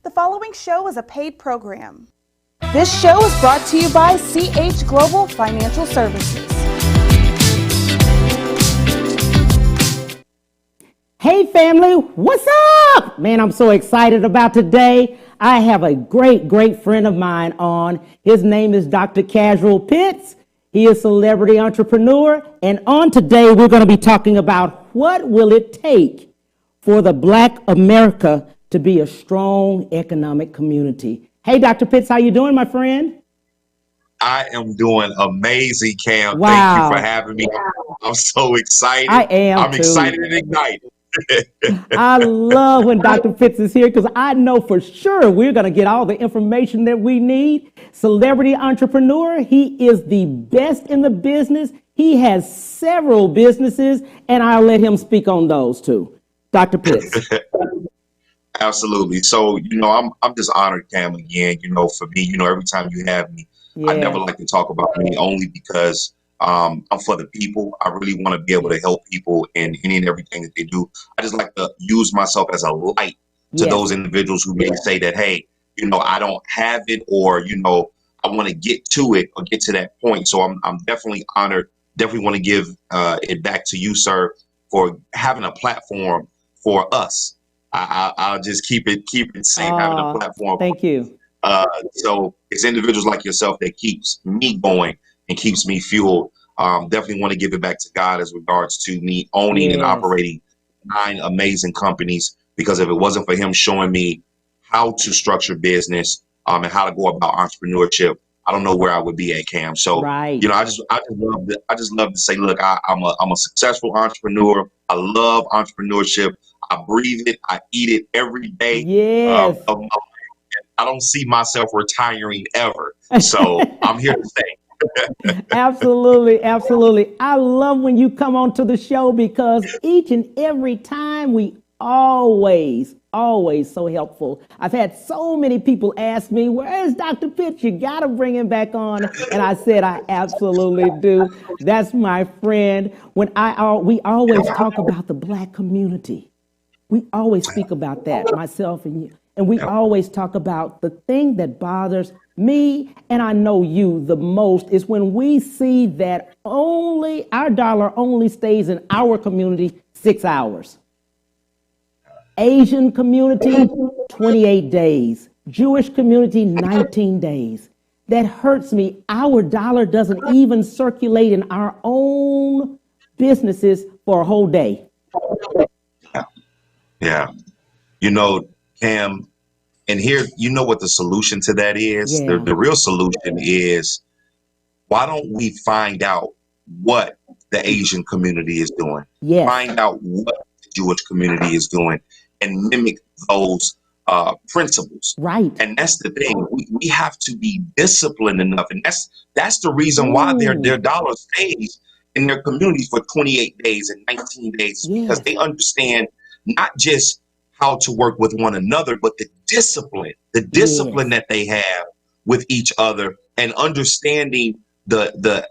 The following show is a paid program. This show is brought to you by CH Global Financial Services. Hey family, what's up? Man, I'm so excited about today. I have a great friend of mine on. His name is Dr. CASUEL Pitts. He is a celebrity entrepreneur. And on today, we're going to be talking about what will it take for the Black America to be a strong economic community. Hey, Dr. Pitts, how you doing, my friend? I am doing amazing, Cam. Wow. Thank you for having me. I'm so excited. I am I'm too. excited and excited. I love when Dr. Pitts is here because I know for sure we're going to get all the information that we need. Celebrity entrepreneur, he is the best in the business. He has several businesses, and I'll let him speak on those too. Dr. Pitts. Absolutely. So, I'm just honored, Cam, again, for me, every time you have me, I never like to talk about me only because I'm for the people. I really want to be able to help people in any and everything that they do. I just like to use myself as a light to those individuals who may say that, hey, I don't have it, or, I want to get to it or get to that point. So I'm definitely honored. Definitely want to give it back to you, sir, for having a platform for us. I'll just keep it safe, having a platform. Thank you. So it's individuals like yourself that keeps me going and keeps me fueled. Definitely want to give it back to God as regards to me owning and operating 9 amazing companies, because if it wasn't for him showing me how to structure business and how to go about entrepreneurship, I don't know where I would be at, Cam. So, I just love to say, look, I'm a successful entrepreneur. I love entrepreneurship. I breathe it. I eat it every day. Yes. I don't see myself retiring ever. So I'm here to stay. Absolutely. I love when you come onto the show because each and every time we always so helpful. I've had so many people ask me, where's Dr. Pitts? You got to bring him back on. And I said, I absolutely do. That's my friend. We always talk about the Black community. We always speak about that, myself and you. And we always talk about the thing that bothers me, and I know you the most, is when we see that our dollar only stays in our community 6 hours. Asian community, 28 days. Jewish community, 19 days. That hurts me. Our dollar doesn't even circulate in our own businesses for a whole day. Yeah. Cam, and here, what the solution to that is? Yeah. The real solution is, why don't we find out what the Asian community is doing? Yes. Find out what the Jewish community is doing and mimic those principles. Right. And that's the thing. We have to be disciplined enough. And that's the reason why their dollar stays in their communities for 28 days and 19 days, because they understand not just how to work with one another, but the discipline that they have with each other, and understanding the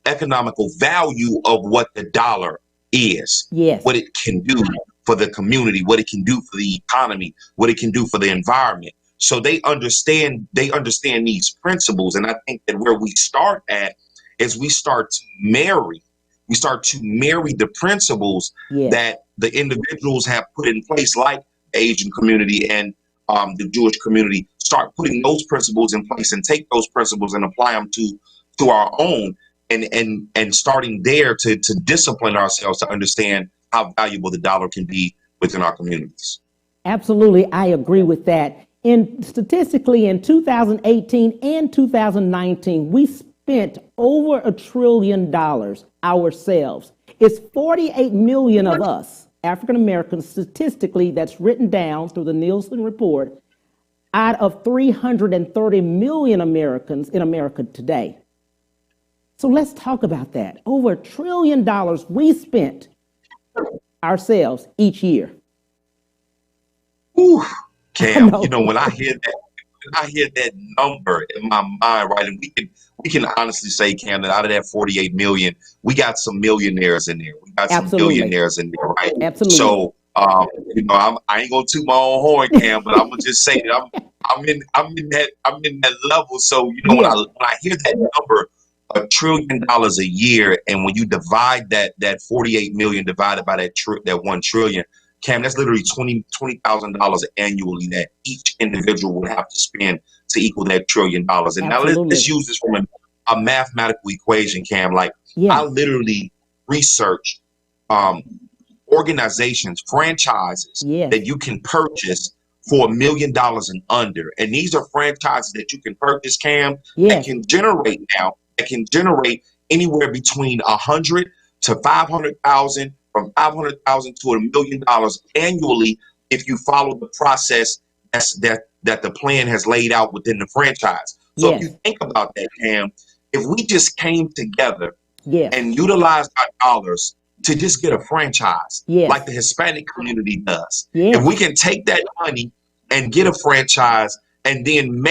economical value of what the dollar is, what it can do for the community, what it can do for the economy, what it can do for the environment. So they understand these principles. And I think that where we start at is we start to marry the principles that the individuals have put in place, like the Asian community and the Jewish community. Start putting those principles in place and take those principles and apply them to our own, and starting there to discipline ourselves to understand how valuable the dollar can be within our communities. Absolutely, I agree with that. Statistically, in 2018 and 2019, we spent over $1 trillion ourselves. It's 48 million of us, African Americans, statistically, that's written down through the Nielsen report, out of 330 million Americans in America today. So let's talk about that. Over $1 trillion we spent ourselves each year. Ooh, Cam, when I hear that number in my mind, right, and we can honestly say, Cam, that out of that 48 million, we got some millionaires in there. We got some billionaires in there, right? Absolutely. So I ain't gonna toot my own horn, Cam, but I'm gonna just say that I'm in that level. So when Yeah. I hear that number, $1 trillion a year, and when you divide that 48 million divided by that 1 trillion, Cam, that's literally $20,000 annually that each individual would have to spend to equal that $1 trillion. And now let's use this from a mathematical equation, Cam. Like I literally researched organizations, franchises that you can purchase for $1 million and under. And these are franchises that you can purchase, Cam, that can generate anywhere between 100 to 500,000, from 500,000 to $1 million annually if you follow the process that the plan has laid out within the franchise. So if you think about that, Cam, if we just came together and utilized our dollars to just get a franchise like the Hispanic community does, if we can take that money and get a franchise and then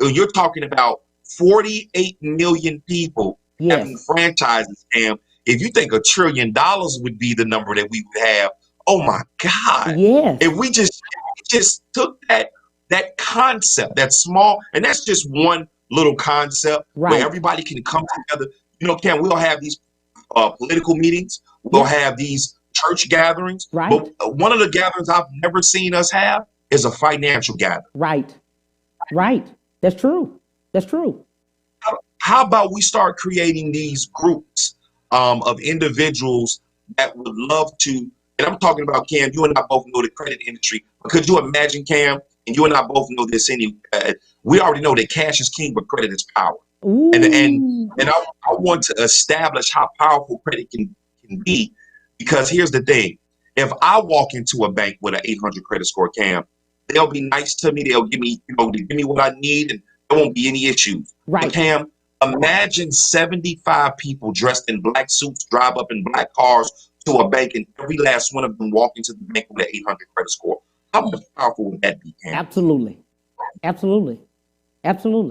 you're talking about 48 million people having franchises, Cam. If you think $1 trillion would be the number that we would have, oh my God. If we just took that concept, that small, and that's just one little concept where everybody can come together. Cam, we'll have these political meetings. We'll have these church gatherings. But one of the gatherings I've never seen us have is a financial gathering. Right. That's true. How about we start creating these groups of individuals that would love to, and I'm talking about, Cam, you and I both know the credit industry. But could you imagine, Cam, and you and I both know this, we already know that cash is king, but credit is power. Ooh. And I want to establish how powerful credit can be, because here's the thing. If I walk into a bank with an 800 credit score, Cam, they'll be nice to me. They'll give me, give me what I need, and there won't be any issues. But Cam, imagine 75 people dressed in black suits drive up in black cars to a bank, and every last one of them walk into the bank with an 800 credit score. How much powerful would that be, Cam? Absolutely.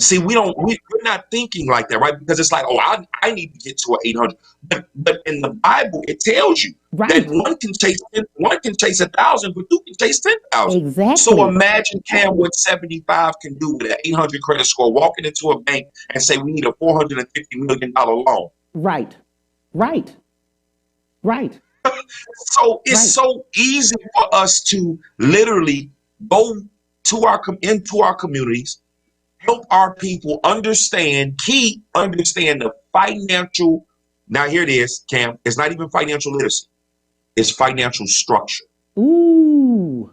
See, we're not thinking like that, right? Because it's like, I need to get to an 800. But in the Bible, it tells you that one can chase 1,000, but two can chase 10,000. Exactly. So imagine, Cam, what 75 can do with an 800 credit score, walking into a bank and say, we need a $450 million loan. Right. So it's so easy for us to literally go to into our communities, help our people understand the financial. Now here it is, Cam. It's not even financial literacy. It's financial structure. Ooh.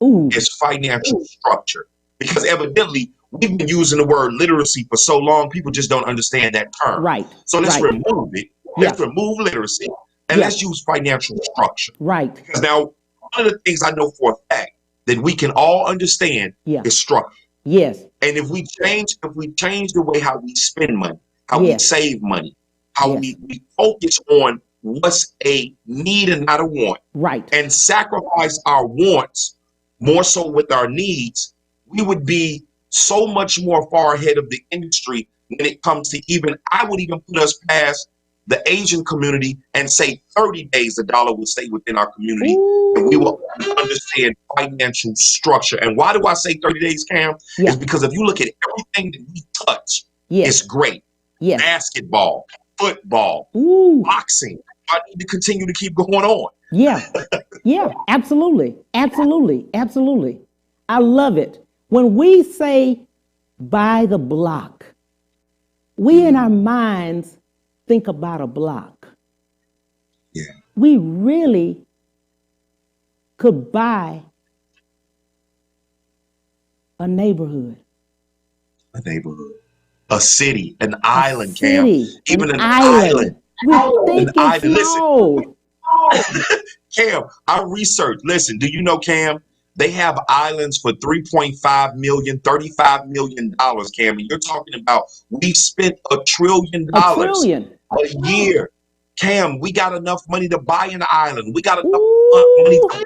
It's financial structure. Because evidently we've been using the word literacy for so long, people just don't understand that term. Right. So let's remove it. Let's remove literacy and let's use financial structure. Right. Because now one of the things I know for a fact that we can all understand is structure. Yes. And if we change the way how we spend money, how we save money, how we focus on what's a need and not a want, and sacrifice our wants more so with our needs, we would be so much more far ahead of the industry when it comes to I would even put us past the Asian community and say 30 days the dollar will stay within our community. Ooh. And we will understand financial structure. And why do I say 30 days, Cam? Is because if you look at everything that we touch, it's great. Basketball, football, boxing. I need to continue to keep going on. Absolutely. I love it. When we say by the block, we in our minds think about a block. We really could buy a neighborhood. A city, an island, Cam. Even an island. We think it's small. Cam, I researched. Listen, do you know, Cam, they have islands for $3.5 million, $35 million, Cam. And you're talking about we've spent $1 trillion a year. Cam, we got enough money to buy an island. We got enough money to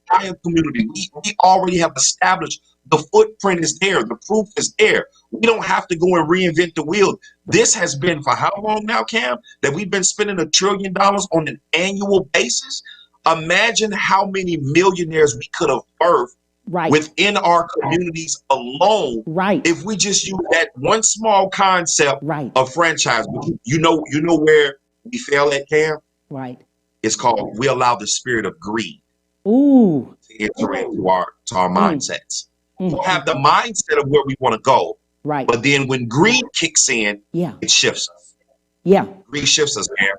buy a community. We already have established the footprint is there. The proof is there. We don't have to go and reinvent the wheel. This has been for how long now, Cam, that we've been spending $1 trillion on an annual basis? Imagine how many millionaires we could have birthed Right. within our communities alone Right. if we just use that one small concept Right. of franchise. But you know where we fail at, Cam? Right. It's called we allow the spirit of greed Ooh. to enter into our mindsets. We have the Mm. mindset of where we want to go, Right. but then when greed kicks in, Yeah. it shifts us. Yeah. Greed shifts us, Cam.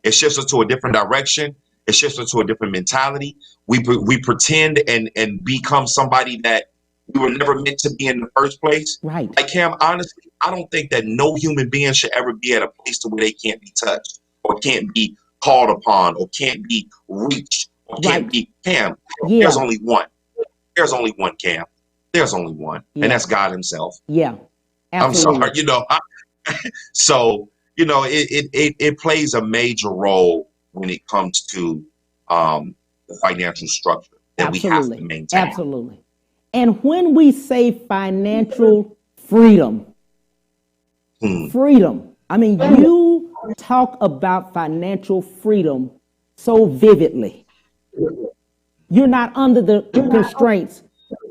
It shifts us to a different direction. It shifts us to a different mentality. We pretend and become somebody that we were never meant to be in the first place. Right. Like, Cam, honestly, I don't think that no human being should ever be at a place to where they can't be touched or can't be called upon or can't be reached or can't Right. be Cam. Yeah. There's only one. There's only one, Cam. There's only one, Yeah. and that's God Himself. Yeah. I'm Absolutely. sorry, So it plays a major role when it comes to the financial structure that we have to Absolutely. maintain. Absolutely. And when we say financial freedom, freedom, I mean, you talk about financial freedom so vividly. You're not under the constraints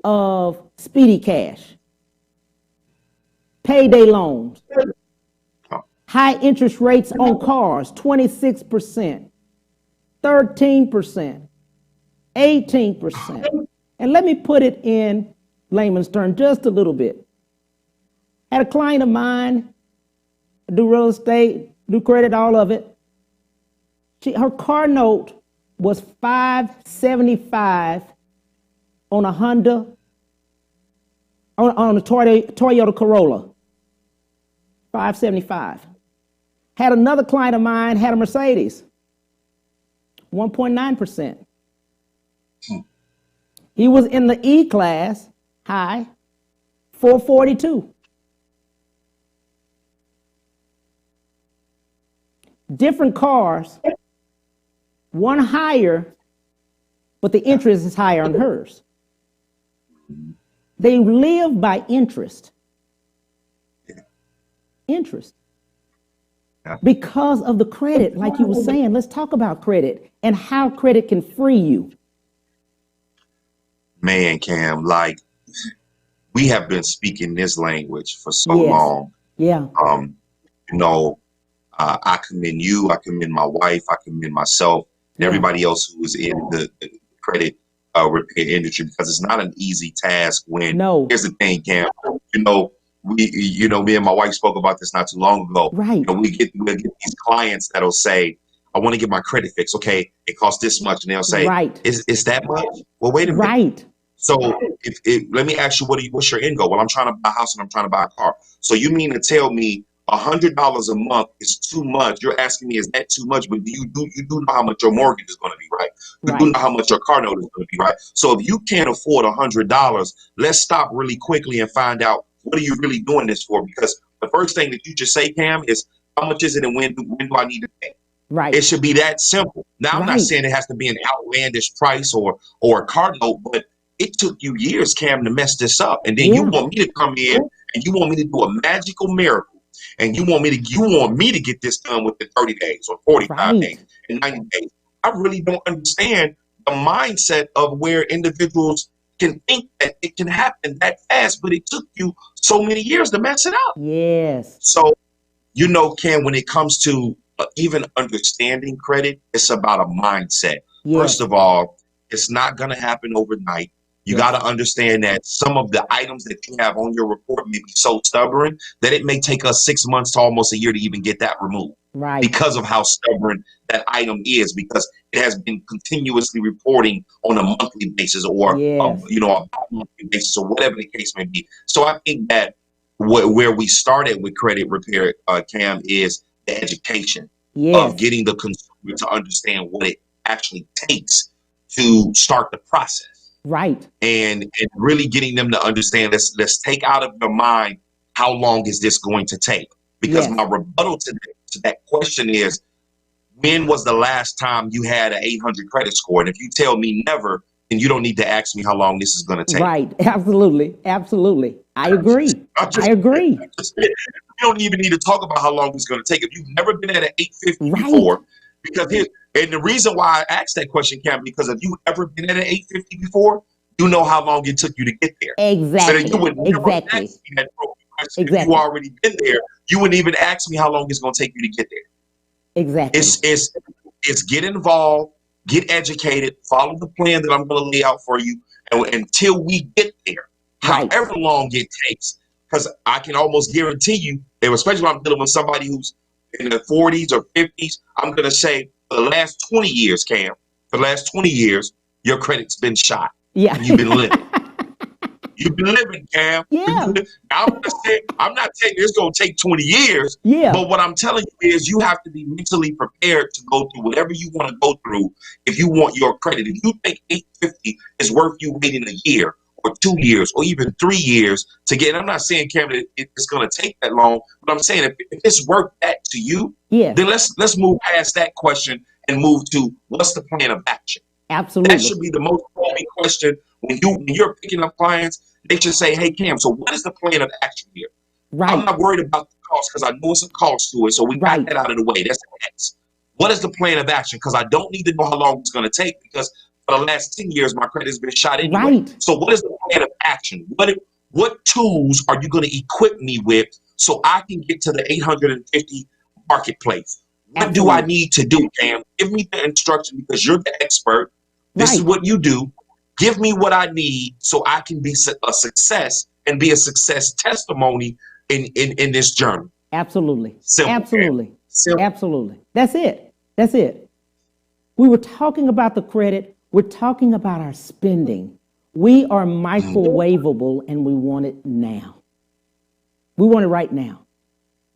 of speedy cash, payday loans, high interest rates on cars, 26%, 13%, 18%. And let me put it in layman's terms just a little bit. Had a client of mine do real estate, do credit, all of it. Her car note was $575 on a Honda, on a Toyota Corolla. $575. Had another client of mine had a Mercedes, 1.9%. He was in the E class, high, 442. Different cars, one higher, but the interest is higher on hers. They live by interest. Interest. Because of the credit, like you were saying. Let's talk about credit and how credit can free you. Man, Cam, like we have been speaking this language for so Yes. long. Yeah. I commend you, I commend my wife, I commend myself, and everybody else who is in the credit repair industry, because it's not an easy task when here's the thing, Cam, me and my wife spoke about this not too long ago. Right. We'll get these clients that'll say, I want to get my credit fixed. Okay, it costs this much. And they'll say, right. Is that much? Well, wait a minute. Right. So let me ask you, what's your end goal? Well, I'm trying to buy a house and I'm trying to buy a car. So you mean to tell me $100 a month is too much? You're asking me, is that too much? But you do know how much your mortgage is going to be, right? You do know how much your car note is going to be, right? So if you can't afford $100, let's stop really quickly and find out, what are you really doing this for? Because the first thing that you just say, Cam, is how much is it and when do I need to pay? Right. It should be that simple. Now, I'm not saying it has to be an outlandish price or a car note, but it took you years, Cam, to mess this up. And then you want me to come in and you want me to do a magical miracle. And you want me to get this done within 30 days or 45 days and 90 days. I really don't understand the mindset of where individuals can think that it can happen that fast, but it took you so many years to mess it up. Yes. So, Cam, when it comes to even understanding credit, it's about a mindset. Yes. First of all, it's not going to happen overnight. You got to understand that some of the items that you have on your report may be so stubborn that it may take us 6 months to almost a year to even get that removed. Right. Because of how stubborn that item is, because it has been continuously reporting on a monthly basis or a monthly basis or whatever the case may be. So I think that where we started with credit repair, Cam, is the education of getting the consumer to understand what it actually takes to start the process. Right. And really getting them to understand, let's take out of your mind, how long is this going to take? Because my rebuttal to that question is, when was the last time you had an 800 credit score? And if you tell me never, then you don't need to ask me how long this is going to take. Right. Absolutely. Absolutely. I agree. I agree. You don't even need to talk about how long it's going to take. If you've never been at an 850 before, Because here, and the reason why I asked that question, Cam, because if you ever been at an 850 before, you know how long it took you to get there. So that you Exactly. would never ask Exactly. me that question if you Exactly. already been there. You wouldn't even ask me how long it's going to take you to get there. Exactly. It's get involved, get educated, follow the plan that I'm going to lay out for you, and until we get there, Right. however long it takes. Because I can almost guarantee you, and especially when I'm dealing with somebody who's in their 40s or 50s, I'm going to say for the last 20 years, Cam, for the last 20 years, your credit's been shot. Yeah. And you've been living. You've been living, Cam. Yeah. Now, I'm not saying it's going to take 20 years, Yeah. but what I'm telling you is you have to be mentally prepared to go through whatever you want to go through if you want your credit. If you think 850 is worth you waiting a year or 2 years or even 3 years to get, and I'm not saying, Cam, that it's going to take that long, but I'm saying if it's worth that to you, Yeah. then let's move past that question and move to what's the plan of action. Absolutely. That should be the most common question when you're picking up clients. They should say, "Hey, Cam, so what is the plan of action here?" Right. I'm not worried about the cost because I know it's a cost to it, so we got that out of the way. That's the X. What is the plan of action? Because I don't need to know how long it's going to take because for the last 10 years, my credit has been shot anyway. Right. So what is the plan of action? What tools are you going to equip me with so I can get to the 850 marketplace? What do I need to do, Cam? Give me the instruction because you're the expert. This is what you do. Give me what I need so I can be a success and be a success testimony in this journey. Absolutely. Simple, Absolutely. Simple. Absolutely. That's it. That's it. We were talking about the credit. We're talking about our spending. We are microwavable and we want it now. We want it right now.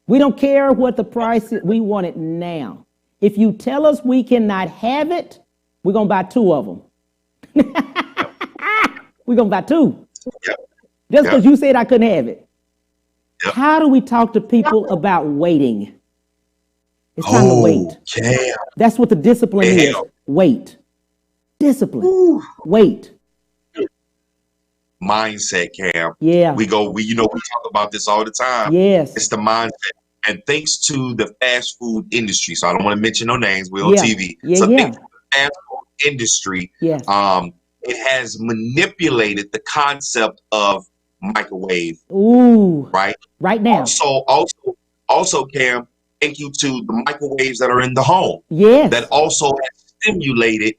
We don't care what the price is. We want it now. If you tell us we cannot have it, we're going to buy 2 of them. We're going to buy 2. Yep. Just because you said I couldn't have it. Yep. How do we talk to people about waiting? It's time to wait. Cam. That's what the discipline is. Wait. Discipline. Ooh. Wait. Mindset, Cam. Yeah. We talk about this all the time. Yes. It's the mindset. And thanks to the fast food industry, so I don't want to mention no names, we're on TV. So thanks to the fast food industry, it has manipulated the concept of microwave. Ooh. Right? Right now. Also, Cam, thank you to the microwaves that are in the home. Yes. That also has stimulated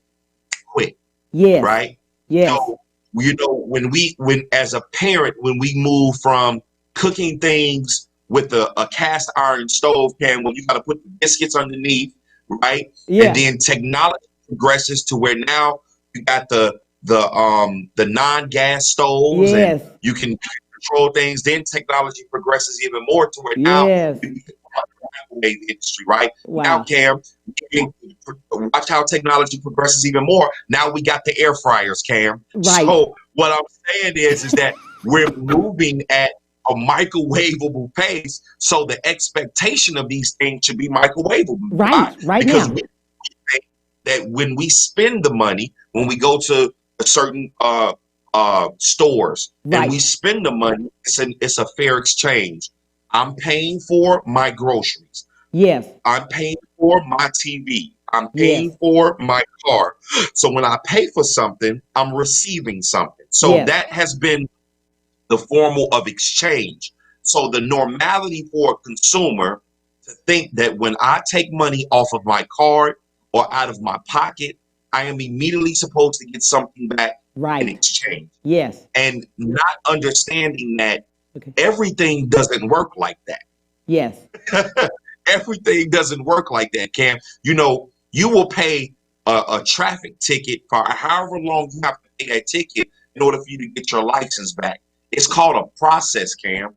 quick. Yes. Right? Yes. So, when as a parent, when we move from cooking things with a cast iron stove, Cam, when you got to put the biscuits underneath, right? Yeah. And then technology progresses to where now you got the non-gas stoves, and you can control things. Then technology progresses even more to where now you can microwave industry, right? Wow. Now, Cam, watch how technology progresses even more. Now we got the air fryers, Cam. Right. So what I'm saying is that we're moving at a microwavable pace. So the expectation of these things should be microwavable. Right because now. we think that when we spend the money, when we go to a certain stores and we spend the money, it's a fair exchange. I'm paying for my groceries. Yes. I'm paying for my TV. I'm paying for my car. So when I pay for something, I'm receiving something. So that has been the formal of exchange. So the normality for a consumer to think that when I take money off of my card or out of my pocket, I am immediately supposed to get something back in exchange. Yes. And not understanding that everything doesn't work like that. Yes. Everything doesn't work like that, Cam. You will pay a traffic ticket for however long you have to pay that ticket in order for you to get your license back. It's called a process, Cam.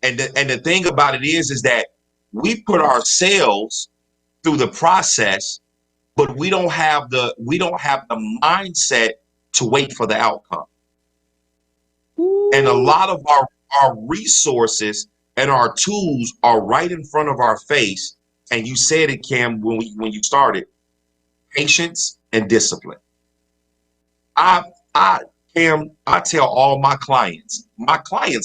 And the thing about it is that we put ourselves through the process, but we don't have the mindset to wait for the outcome. Ooh. And a lot of our resources and our tools are right in front of our face. And you said it, Cam, when you started. Patience and discipline. Cam, I tell all my clients,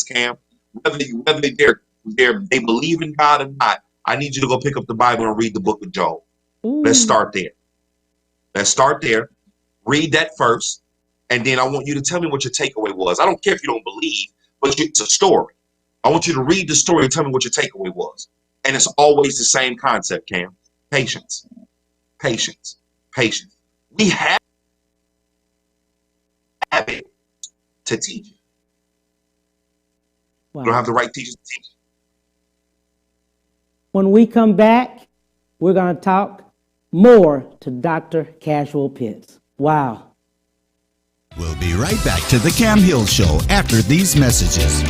Cam, whether they believe in God or not, I need you to go pick up the Bible and read the book of Job. Let's start there. Let's start there. Read that first. And then I want you to tell me what your takeaway was. I don't care if you don't believe, but it's a story. I want you to read the story and tell me what your takeaway was. And it's always the same concept, Cam. Patience. Patience. Patience. We have it to teach it. Wow. We don't have the right teachers to teach it. When we come back, we're going to talk more to Dr. Casual Pitts. Wow. We'll be right back to the Cam Hill Show after these messages.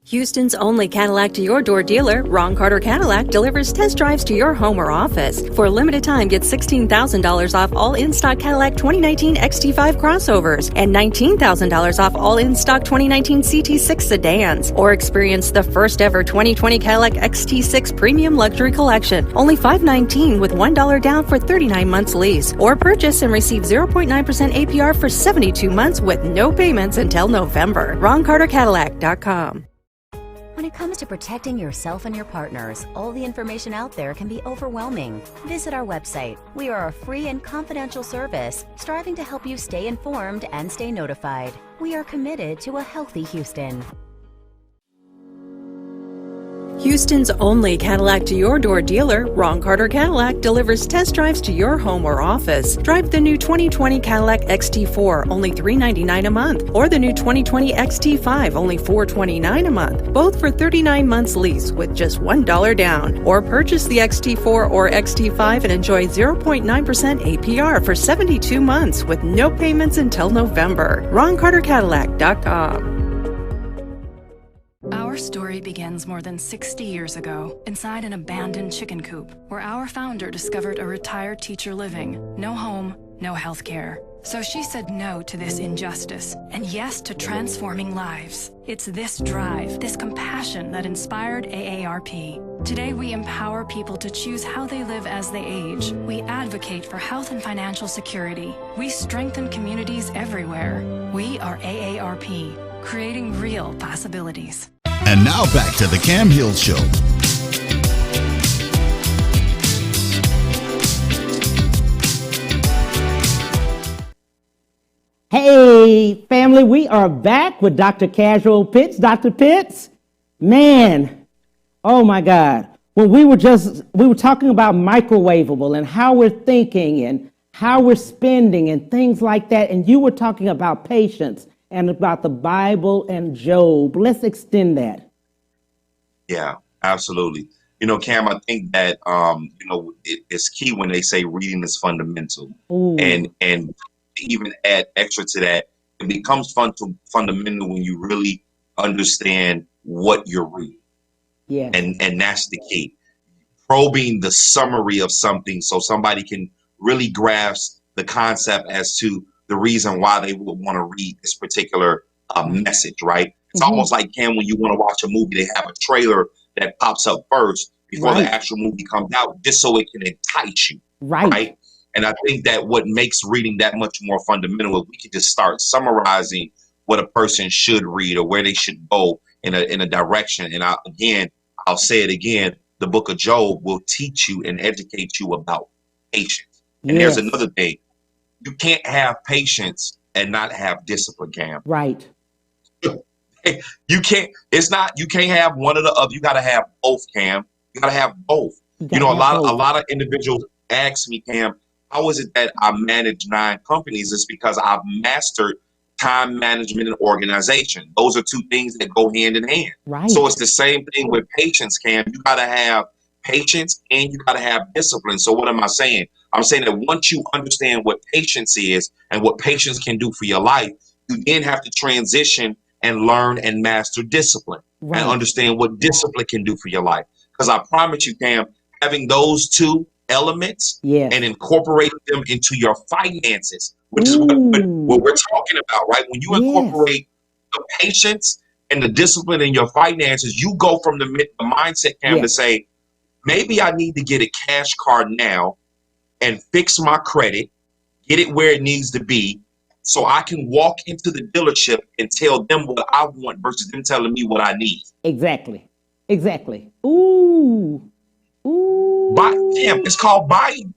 Houston's only Cadillac to your door dealer, Ron Carter Cadillac, delivers test drives to your home or office. For a limited time, get $16,000 off all in-stock Cadillac 2019 XT5 crossovers and $19,000 off all in-stock 2019 CT6 sedans. Or experience the first ever 2020 Cadillac XT6 Premium Luxury Collection, only $519 with $1 down for 39 months lease. Or purchase and receive 0.9% APR for 72 months with no payments until November. RonCarterCadillac.com. When it comes to protecting yourself and your partners, all the information out there can be overwhelming. Visit our website. We are a free and confidential service striving to help you stay informed and stay notified. We are committed to a healthy Houston. Houston's only Cadillac to your door dealer, Ron Carter Cadillac, delivers test drives to your home or office. Drive the new 2020 Cadillac XT4, only $399 a month, or the new 2020 XT5, only $429 a month, both for 39 months lease with just $1 down. Or purchase the XT4 or XT5 and enjoy 0.9% APR for 72 months with no payments until November. RonCarterCadillac.com. Our story begins more than 60 years ago, inside an abandoned chicken coop, where our founder discovered a retired teacher living. No home, no health care. So she said no to this injustice, and yes to transforming lives. It's this drive, this compassion that inspired AARP. Today we empower people to choose how they live as they age. We advocate for health and financial security. We strengthen communities everywhere. We are AARP, creating real possibilities. And now back to the Cam Hill Show. Hey, family, we are back with Dr. Casual Pitts. Dr. Pitts, man, oh my God. When we were talking about microwavable and how we're thinking and how we're spending and things like that, and you were talking about patience and about the Bible and Job. Let's extend that. Yeah, absolutely. Cam, I think that, it's key when they say reading is fundamental. Ooh. And even add extra to that, it becomes fundamental when you really understand what you're reading. Yeah. And that's the key. Probing the summary of something so somebody can really grasp the concept as to the reason why they would want to read this particular message, right? It's almost like, Cam, when you want to watch a movie, they have a trailer that pops up first before the actual movie comes out, just so it can entice you, right? And I think that what makes reading that much more fundamental is we can just start summarizing what a person should read or where they should go in a direction. And I'll say it again, the book of Job will teach you and educate you about patience. And there's another thing. You can't have patience and not have discipline, Cam. Right. You can't have one or the other. You got to have both, Cam. You got to have both. A lot of individuals ask me, Cam, how is it that I manage 9 companies? It's because I've mastered time management and organization. Those are two things that go hand in hand. Right. So it's the same thing with patience, Cam. You got to have patience and you got to have discipline. So what am I saying? I'm saying that once you understand what patience is and what patience can do for your life, you then have to transition and learn and master discipline and understand what discipline can do for your life. Because I promise you, Cam, having those two elements and incorporating them into your finances, which is what we're talking about, right? When you incorporate the patience and the discipline in your finances, you go from the mindset, Cam, to say, maybe I need to get a cash card now and fix my credit, get it where it needs to be, so I can walk into the dealership and tell them what I want versus them telling me what I need. Exactly. Exactly. Ooh. Cam, it's called buying.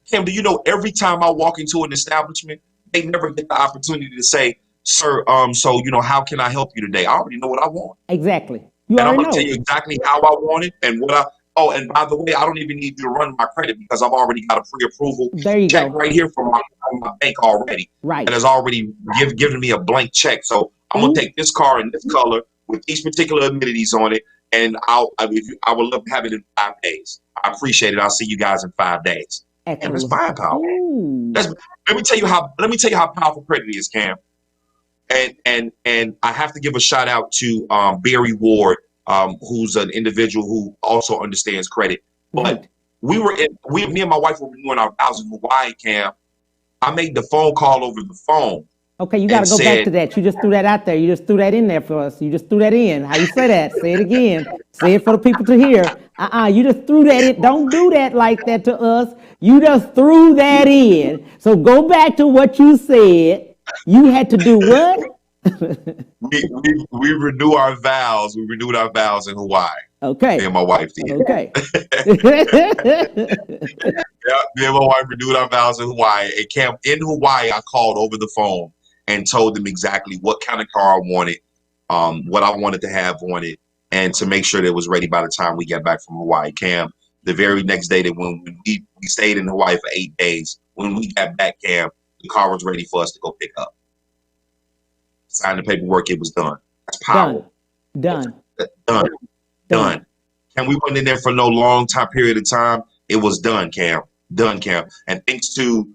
Cam, do you know every time I walk into an establishment, they never get the opportunity to say, sir, so how can I help you today? I already know what I want. Exactly. You And I'm already gonna tell know. you exactly how I want it and what I and by the way, I don't even need you to run my credit because I've already got a pre-approval There you check go. right here from my bank already. Right. And has already given me a blank check. So I'm gonna take this car in this color with these particular amenities on it, and I would love to have it in 5 days. I appreciate it. I'll see you guys in 5 days. And it's Excellent. buying power. Ooh. Let me tell you how powerful credit is, Cam. And I have to give a shout out to Barry Ward, who's an individual who also understands credit. But Right. me and my wife were renewing our vows in Hawaii, Cam. I made the phone call over the phone. Okay, you got to go back to that. You just threw that out there. You just threw that in there for us. You just threw that in. How you say that? Say it again. Say it for the people to hear. You just threw that in. Don't do that like that to us. You just threw that in. So go back to what you said. You had to do what? we renew our vows. We renewed our vows in Hawaii. Okay. Me and my wife did. Okay. Yeah, me and my wife renewed our vows in Hawaii. And Cam, in Hawaii, I called over the phone and told them exactly what kind of car I wanted, what I wanted to have on it, and to make sure that it was ready by the time we got back from Hawaii. Cam, the very next day that when we stayed in Hawaii for 8 days, when we got back, Cam, the car was ready for us to go pick up. Signed the paperwork, it was done. That's power. Done. Cam, we went in there for no long time period of time. It was done, Cam. Done, Cam. And thanks to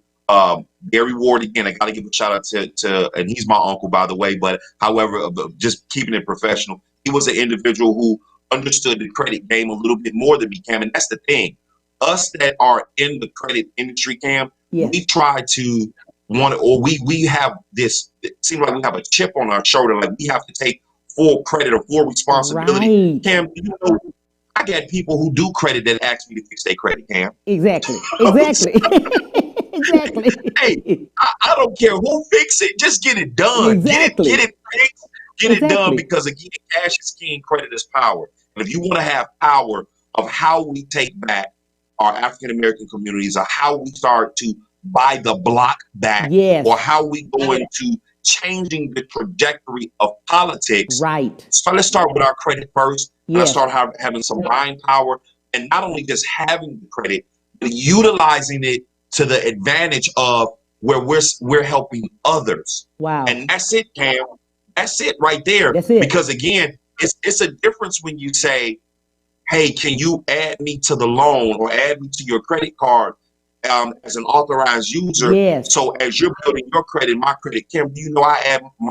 Gary Ward again. I got to give a shout out to, and he's my uncle, by the way. But however, just keeping it professional, he was an individual who understood the credit game a little bit more than me, Cam. And that's the thing. Us that are in the credit industry, Cam, we try to we have this. It seems like we have a chip on our shoulder, like we have to take full credit or full responsibility. Right. Cam, you know, I got people who do credit that ask me to fix their credit, Cam. Exactly. Exactly. Hey, I don't care who fix it. Just get it done. Exactly. Get it fixed. Get it done, because again, cash is king, credit is power. And if you want to have power of how we take back our African American communities, or how we start to buy the block back, or how we go into changing the trajectory of politics. Right. So let's start with our credit first. Let's start having some buying power, and not only just having the credit, but utilizing it to the advantage of where we're helping others. Wow. And that's it, Cam. That's it right there. That's it. Because again, it's a difference when you say, hey, can you add me to the loan or add me to your credit card as an authorized user? Yes. So as you're building your credit, my credit, Kim, you know, I add me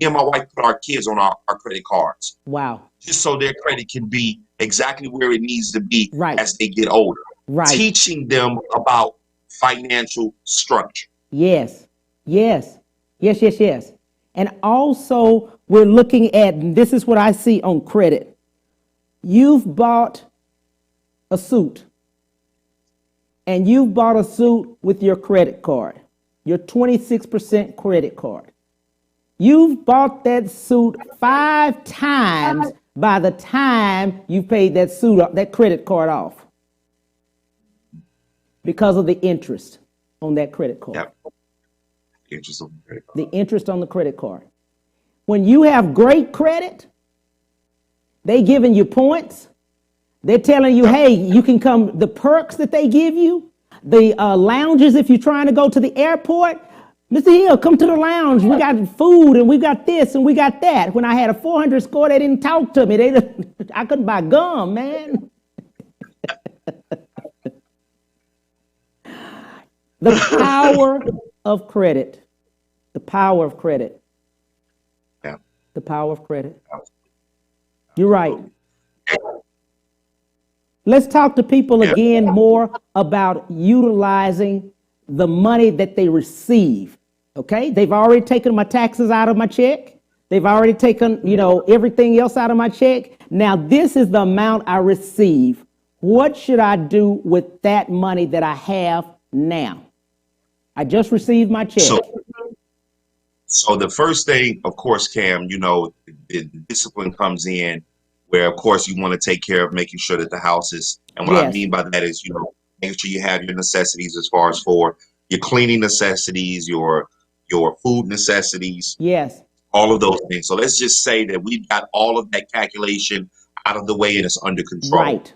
and my wife put our kids on our credit cards. Wow. Just so their credit can be exactly where it needs to be as they get older. Right. Teaching them about financial structure. Yes. And also, we're looking at, and this is what I see on credit. You've bought a suit, and you've bought a suit with your credit card, your 26% credit card. You've bought that suit 5 times by the time you paid that suit, that credit card off, because of the interest on that credit card. Yep. Interest on the credit card. The interest on the credit card. When you have great credit, they giving you points. They're telling you, hey, you can come, the perks that they give you, the lounges if you're trying to go to the airport. Mr. Hill, come to the lounge. We got food and we got this and we got that. When I had a 400 score, they didn't talk to me. I couldn't buy gum, man. The power of credit. The power of credit. Yeah. The power of credit. You're right. Let's talk to people again more about utilizing the money that they receive. Okay? They've already taken my taxes out of my check. They've already taken, everything else out of my check. Now this is the amount I receive. What should I do with that money that I have now? I just received my check. So the first thing, of course, Cam, the discipline comes in where of course you want to take care of making sure that the house is, and what I Yes. mean by that is, making sure you have your necessities as far as for your cleaning necessities, your food necessities, Yes. all of those things. So let's just say that we've got all of that calculation out of the way and it's under control. Right.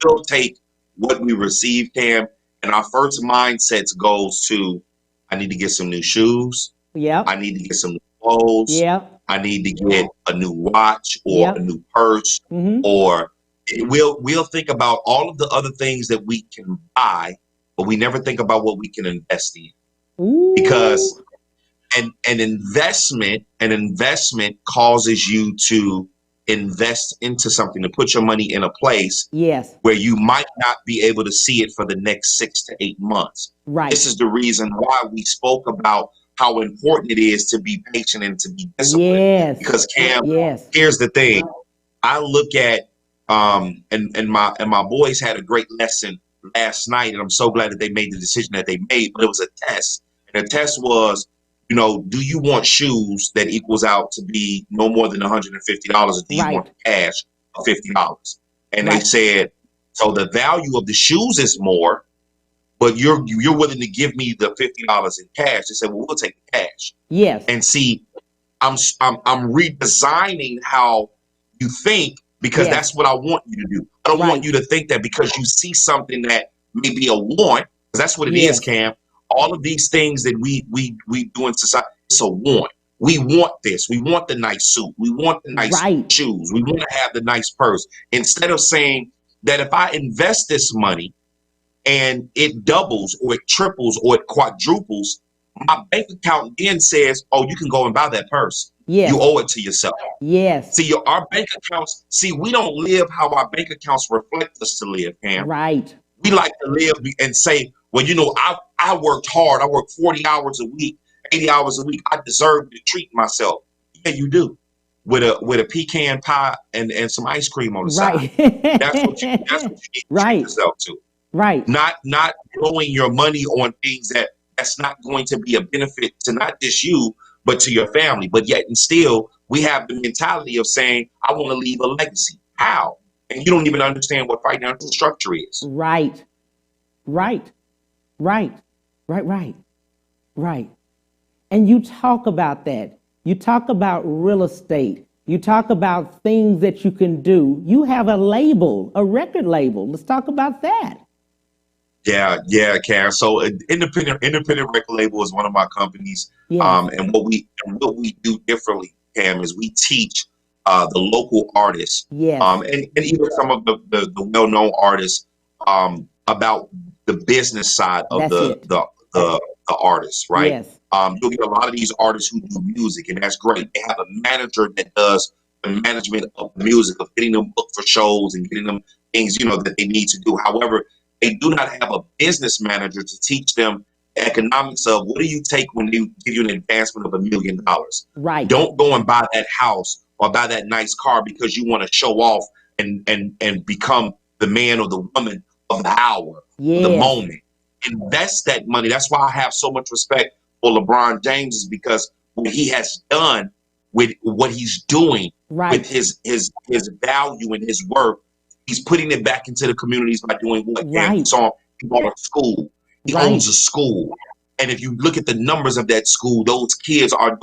We'll take what we receive, Cam, and our first mindsets goes to, I need to get some new shoes. Yep. I need to get some new clothes. Yep. I need to get a new watch or Yep. a new purse, or we'll think about all of the other things that we can buy, but we never think about what we can invest in. Ooh. Because an investment causes you to invest into something, to put your money in a place Yes. where you might not be able to see it for the next 6 to 8 months. Right. This is the reason why we spoke about how important it is to be patient and to be disciplined. Yes. Because Cam, Yes. here's the thing. I look at and my boys had a great lesson last night, and I'm so glad that they made the decision that they made. But it was a test, and the test was, do you want shoes that equals out to be no more than $150, or do you want cash of $50? And they said, so the value of the shoes is more, but you're willing to give me the $50 in cash. They said, well, we'll take the cash. Yes. And see, I'm redesigning how you think, because that's what I want you to do. I don't want you to think that because you see something that may be a want, because that's what it is, Cam. All of these things that we do in society, it's a want. We want this. We want the nice suit. We want the nice shoes. We want to have the nice purse. Instead of saying that if I invest this money and it doubles or it triples or it quadruples, my bank account then says, oh, you can go and buy that purse. Yes. You owe it to yourself. Yes. See, our bank accounts, we don't live how our bank accounts reflect us to live, Cam. Right. We like to live and say, well, I worked hard. I worked 40 hours a week, 80 hours a week. I deserve to treat myself. Yeah, you do. With a pecan pie and some ice cream on the side. That's what you need to treat yourself to. Right. Not blowing your money on things that's not going to be a benefit to not just you, but to your family. But yet and still, we have the mentality of saying, I want to leave a legacy. How? And you don't even understand what financial structure is. Right. Right. Right. Right. Right. Right. And you talk about that. You talk about real estate. You talk about things that you can do. You have a label, a record label. Let's talk about that. Yeah, Karen. So independent record label is one of my companies. Yes. And what we do differently, Cam, is we teach the local artists, yes. And even some of the well-known artists about the business side of the artists, right? Yes. You'll get a lot of these artists who do music, and that's great. They have a manager that does the management of the music, of getting them booked for shows and getting them things, that they need to do. However, they do not have a business manager to teach them the economics of what do you take when they give you an advancement of $1 million. Right. Don't go and buy that house or buy that nice car because you want to show off and become the man or the woman of the hour, the moment. Invest that money. That's why I have so much respect for LeBron James, is because what he has done with what he's doing with his value and his work, he's putting it back into the communities by doing what? He bought a school. He owns a school. And if you look at the numbers of that school, those kids are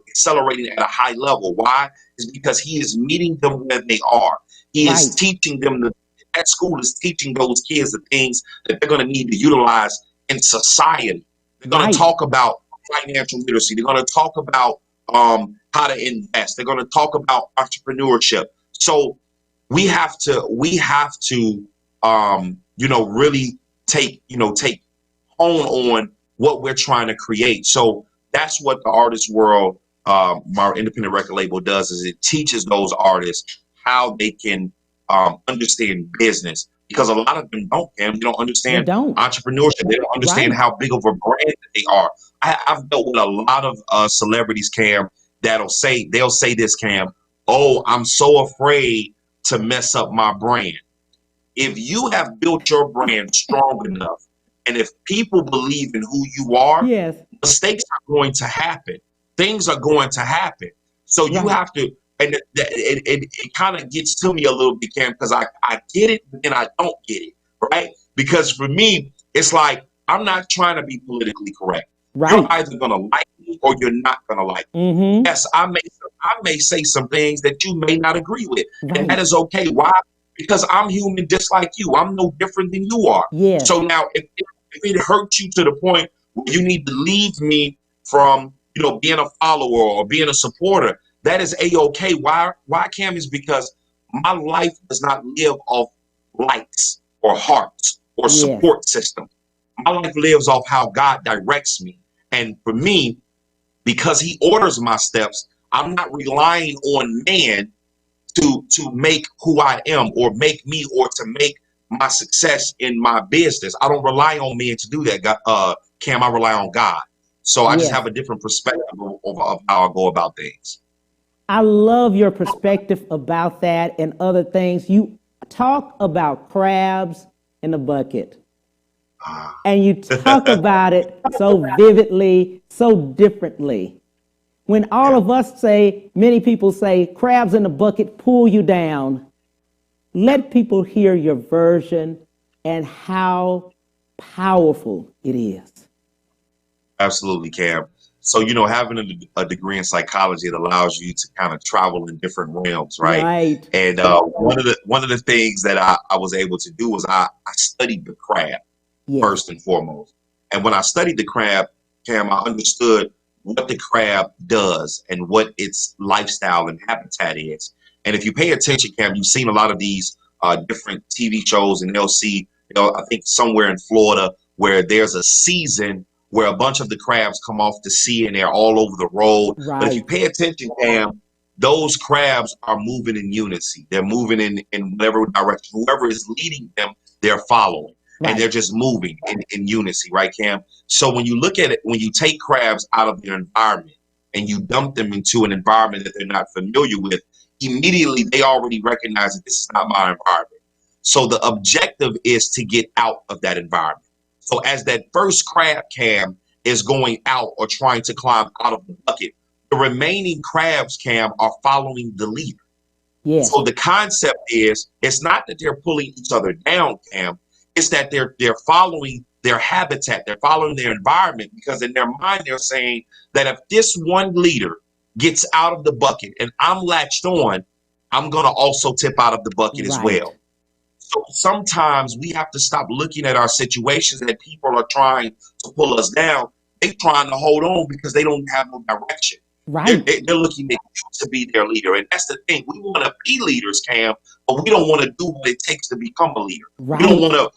accelerating at a high level. Why? It's because he is meeting them where they are. He is teaching them that school is teaching those kids the things that they're going to need to utilize in society. They're going to talk about financial literacy. They're going to talk about how to invest. They're going to talk about entrepreneurship. So we have to really take hone on what we're trying to create. So that's what the artist world, our independent record label, does, is it teaches those artists how they can understand business, because a lot of them don't, Cam. They don't understand entrepreneurship. They don't understand how big of a brand that they are. I've dealt with a lot of celebrities, Cam, they'll say this, Cam, oh, I'm so afraid to mess up my brand. If you have built your brand strong enough, and if people believe in who you are, mistakes are going to happen. Things are going to happen. So you have to, And it kind of gets to me a little bit, Cam, because I get it, but then I don't get it, right? Because for me, it's like, I'm not trying to be politically correct. Right. You're either going to like me or you're not going to like me. Mm-hmm. Yes, I may say some things that you may not agree with. Right. And that is okay. Why? Because I'm human just like you. I'm no different than you are. Yeah. So now if it hurts you to the point where you need to leave me from, being a follower or being a supporter, that is A-okay. Why, Cam? Is because my life does not live off likes or hearts or support system. My life lives off how God directs me. And for me, because he orders my steps, I'm not relying on man to make who I am or make me or to make my success in my business. I don't rely on men to do that, Cam. I rely on God. So I just have a different perspective of how I go about things. I love your perspective about that and other things. You talk about crabs in a bucket. And you talk about it so vividly, so differently. When all of us say, many people say, crabs in a bucket pull you down, let people hear your version and how powerful it is. Absolutely, Cam. So, having a degree in psychology, it allows you to kind of travel in different realms, right? Right. And one of the things that I was able to do was I studied the crab first and foremost. And when I studied the crab, Cam, I understood what the crab does and what its lifestyle and habitat is. And if you pay attention, Cam, you've seen a lot of these different TV shows, and they'll see, I think somewhere in Florida where there's a season where a bunch of the crabs come off the sea and they're all over the road. Right. But if you pay attention, Cam, those crabs are moving in unison. They're moving in whatever direction. Whoever is leading them, they're following. Right. And they're just moving in unison, right, Cam? So when you look at it, when you take crabs out of their environment and you dump them into an environment that they're not familiar with, immediately they already recognize that this is not my environment. So the objective is to get out of that environment. So as that first crab, Cam, is going out or trying to climb out of the bucket, the remaining crabs, Cam, are following the leader. Yeah. So the concept is, it's not that they're pulling each other down, Cam. It's that they're following their habitat. They're following their environment, because in their mind, they're saying that if this one leader gets out of the bucket and I'm latched on, I'm going to also tip out of the bucket as well. So sometimes we have to stop looking at our situations that people are trying to pull us down. They're trying to hold on because they don't have no direction. Right. They're looking at you to be their leader. And that's the thing. We want to be leaders, Cam, but we don't want to do what it takes to become a leader. Right. We don't want to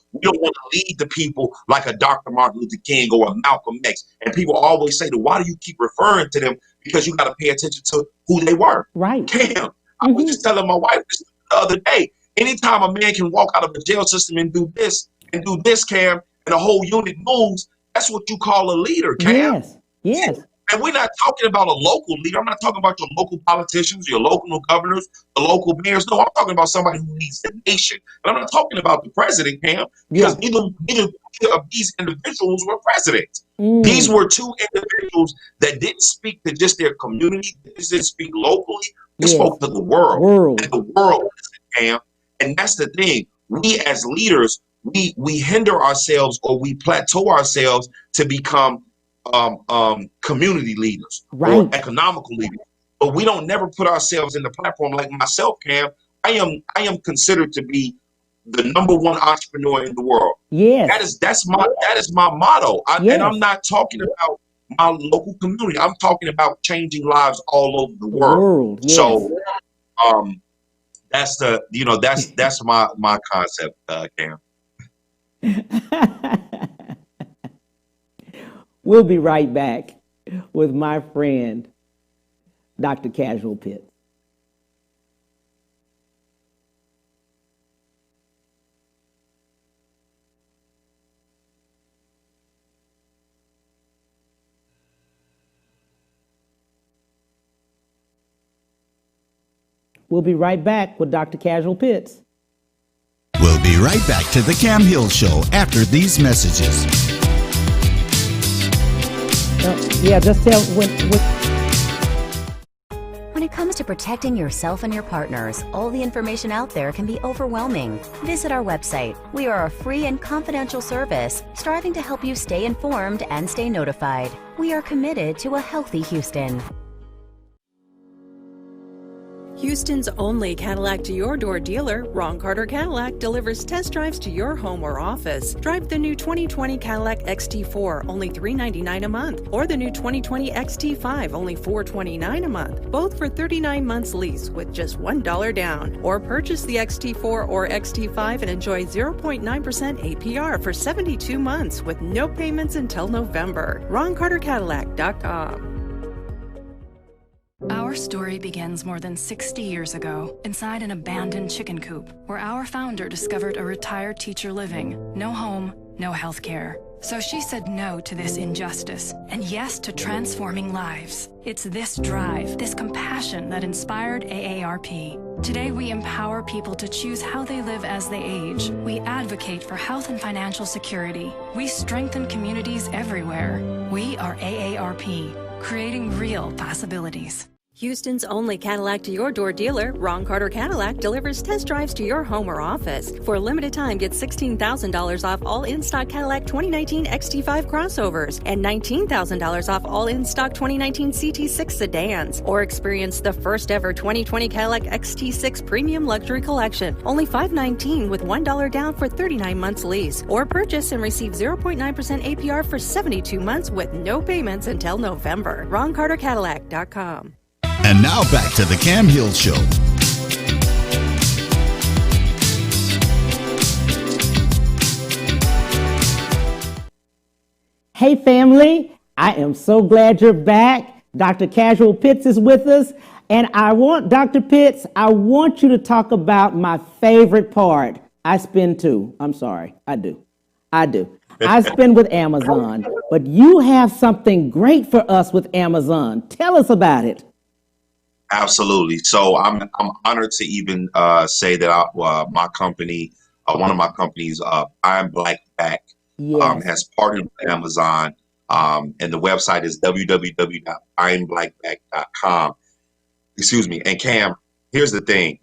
lead the people like a Dr. Martin Luther King or a Malcolm X. And people always say, why do you keep referring to them? Because you got to pay attention to who they were. Right. Cam, I was just telling my wife this the other day. Anytime a man can walk out of the jail system and do this, Cam, and the whole unit moves, that's what you call a leader, Cam. Yes. Yes. And we're not talking about a local leader. I'm not talking about your local politicians, your local governors, the local mayors. No, I'm talking about somebody who leads the nation. And I'm not talking about the president, Cam, because neither of these individuals were presidents. These were two individuals that didn't speak to just their community. They didn't speak locally. They spoke to the world. And the world, Cam. And that's the thing. We as leaders, we hinder ourselves, or we plateau ourselves to become community leaders or economical leaders, but we don't never put ourselves in the platform. Like myself, Cam, I am considered to be the #1 entrepreneur in the world. Yes, that's my motto. And I'm not talking about my local community. I'm talking about changing lives all over the world. Yes. So that's my concept, Cam. We'll be right back with my friend, Dr. Casual Pitts. We'll be right back with Dr. Casual Pitts. We'll be right back to the Cam Hill Show after these messages. When it comes comes to protecting yourself and your partners, all the information out there can be overwhelming. Visit our website. We are a free and confidential service striving to help you stay informed and stay notified. We are committed to a healthy Houston. Houston's only Cadillac to your door dealer, Ron Carter Cadillac, delivers test drives to your home or office. Drive the new 2020 Cadillac XT4, only $399 a month, or the new 2020 XT5, only $429 a month, both for 39 months lease with just $1 down. Or purchase the XT4 or XT5 and enjoy 0.9% APR for 72 months with no payments until November. RonCarterCadillac.com. Our story begins more than 60 years ago inside an abandoned chicken coop where our founder discovered a retired teacher living. No home, no health care. So she said no to this injustice and yes to transforming lives. It's this drive, this compassion that inspired AARP. Today, we empower people to choose how they live as they age. We advocate for health and financial security. We strengthen communities everywhere. We are AARP, creating real possibilities. Houston's only Cadillac to your door dealer, Ron Carter Cadillac, delivers test drives to your home or office. For a limited time, get $16,000 off all in-stock Cadillac 2019 XT5 crossovers and $19,000 off all in-stock 2019 CT6 sedans. Or experience the first ever 2020 Cadillac XT6 Premium Luxury Collection, only $519 with $1 down for 39 months lease. Or purchase and receive 0.9% APR for 72 months with no payments until November. RonCarterCadillac.com. And now back to the Cam Hill Show. Hey family, I am so glad you're back. Dr. Casual Pitts is with us. And Dr. Pitts, I want you to talk about my favorite part. I spend too. I'm sorry. I do. I spend with Amazon. But you have something great for us with Amazon. Tell us about it. Absolutely. So I'm honored to even say that my company, one of my companies, I'm Black Back, has partnered with Amazon, and the website is www.iamblackback.com. Excuse me. And Cam, here's the thing.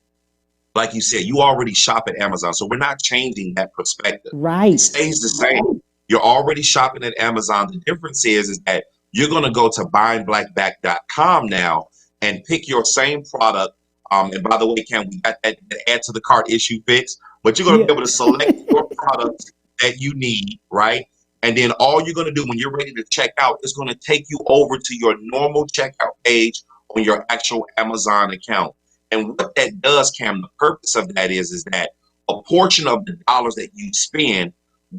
Like you said, you already shop at Amazon, so we're not changing that perspective. Right. It stays the same. You're already shopping at Amazon. The difference is that you're going to go to buyingblackback.com now and pick your same product. And by the way, Cam, we got that add to the cart issue fixed, but you're going to be able to select your products that you need, right? And then all you're going to do when you're ready to check out is going to take you over to your normal checkout page on your actual Amazon account. And what that does, Cam, the purpose of that is that a portion of the dollars that you spend